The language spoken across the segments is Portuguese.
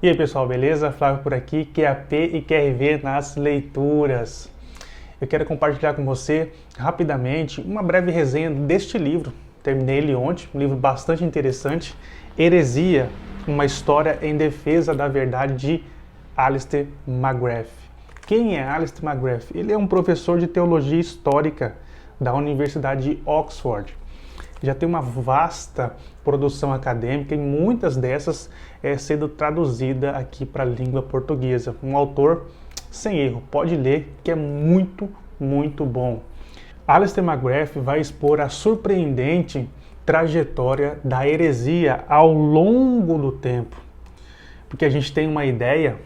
E aí pessoal, beleza? Flávio por aqui, QAP e QRV nas leituras. Eu quero compartilhar com você rapidamente uma breve resenha deste livro. Terminei ele ontem, um livro bastante interessante, Heresia, uma história em defesa da verdade de Alistair McGrath. Quem é Alistair McGrath? Ele é um professor de teologia histórica da Universidade de Oxford. Já tem uma vasta produção acadêmica e muitas dessas sendo traduzida aqui para a língua portuguesa. Um autor sem erro, pode ler, que é muito bom. Alistair McGrath vai expor a surpreendente trajetória da heresia ao longo do tempo. Porque a gente tem uma ideia,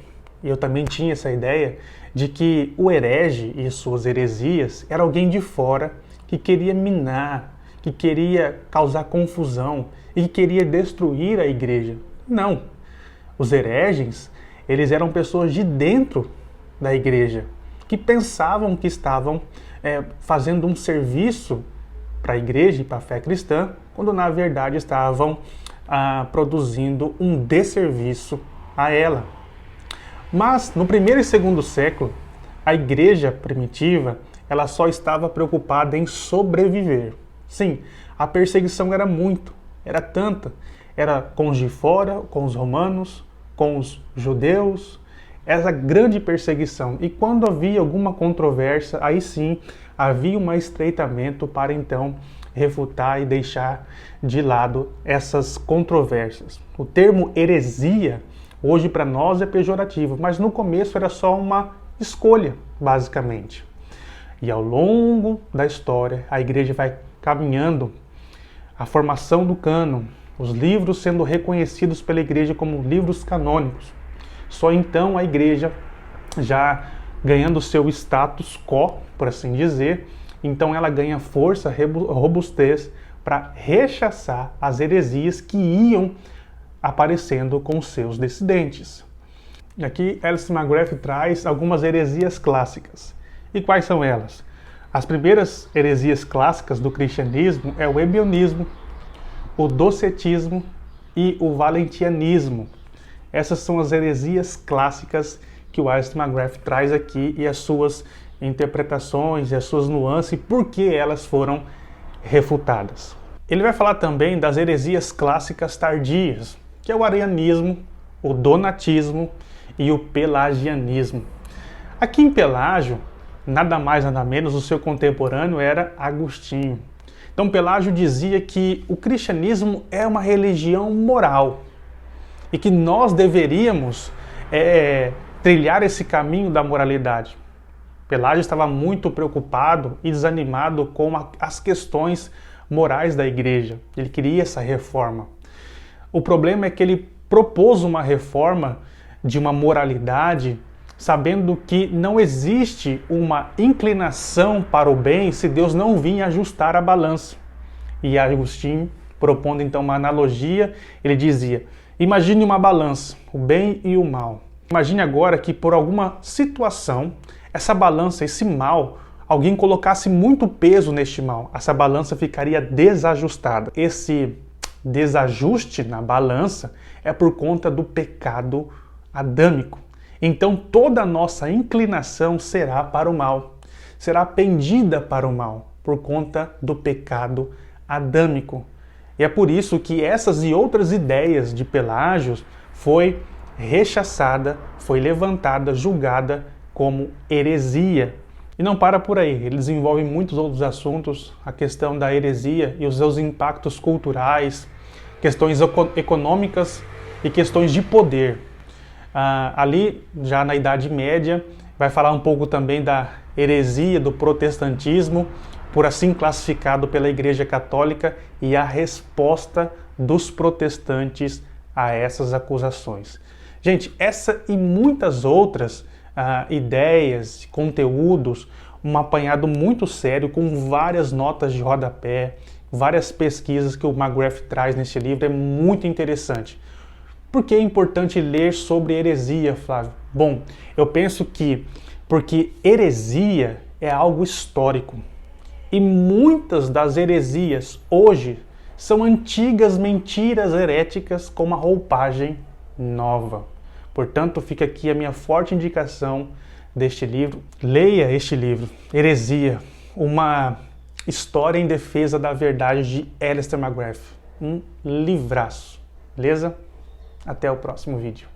e eu também tinha essa ideia, de que o herege e suas heresias era alguém de fora que queria minar, que queria causar confusão e que queria destruir a igreja. Não. Os hereges, eles eram pessoas de dentro da igreja, que pensavam que estavam fazendo um serviço para a igreja e para a fé cristã, quando na verdade estavam produzindo um desserviço a ela. Mas no primeiro e segundo século, a igreja primitiva, ela só estava preocupada em sobreviver. Sim, a perseguição era tanta. Era com os de fora, com os romanos, com os judeus, essa grande perseguição. E quando havia alguma controvérsia, aí sim havia um estreitamento para então refutar e deixar de lado essas controvérsias. O termo heresia, hoje para nós é pejorativo, mas no começo era só uma escolha, basicamente. E ao longo da história, a igreja vai caminhando a formação do cânon, os livros sendo reconhecidos pela igreja como livros canônicos. Só então a igreja já ganhando seu status quo, por assim dizer, então ela ganha força, robustez para rechaçar as heresias que iam aparecendo com seus dissidentes. E aqui Alistair McGrath traz algumas heresias clássicas. E quais são elas? As primeiras heresias clássicas do cristianismo é o ebionismo, o docetismo e o valentianismo. Essas são as heresias clássicas que o Alistair McGrath traz aqui e as suas interpretações e as suas nuances e por que elas foram refutadas. Ele vai falar também das heresias clássicas tardias, que é o arianismo, o donatismo e o pelagianismo. Aqui em Pelágio, nada mais nada menos, o seu contemporâneo era Agostinho. Então Pelágio dizia que o cristianismo é uma religião moral e que nós deveríamos trilhar esse caminho da moralidade. Pelágio estava muito preocupado e desanimado com as questões morais da igreja. Ele queria essa reforma. O problema é que ele propôs uma reforma de uma moralidade sabendo que não existe uma inclinação para o bem se Deus não vir ajustar a balança. E Agostinho, propondo então uma analogia, ele dizia, imagine uma balança, o bem e o mal. Imagine agora que por alguma situação, essa balança, esse mal, alguém colocasse muito peso neste mal, essa balança ficaria desajustada. Esse desajuste na balança é por conta do pecado adâmico. Então toda a nossa inclinação será para o mal, será pendida para o mal, por conta do pecado adâmico. E é por isso que essas e outras ideias de Pelágio foi rechaçada, foi levantada, julgada como heresia. E não para por aí, ele desenvolve muitos outros assuntos, a questão da heresia e os seus impactos culturais, questões econômicas e questões de poder. Ali, já na Idade Média, vai falar um pouco também da heresia do protestantismo, por assim classificado pela Igreja Católica, e a resposta dos protestantes a essas acusações. Gente, essa e muitas outras ideias, conteúdos, um apanhado muito sério, com várias notas de rodapé, várias pesquisas que o McGrath traz nesse livro, é muito interessante. Por que é importante ler sobre heresia, Flávio? Bom, eu penso que porque heresia é algo histórico. E muitas das heresias hoje são antigas mentiras heréticas com uma roupagem nova. Portanto, fica aqui a minha forte indicação deste livro. Leia este livro, Heresia, uma história em defesa da verdade de Alistair McGrath. Um livraço, beleza? Até o próximo vídeo.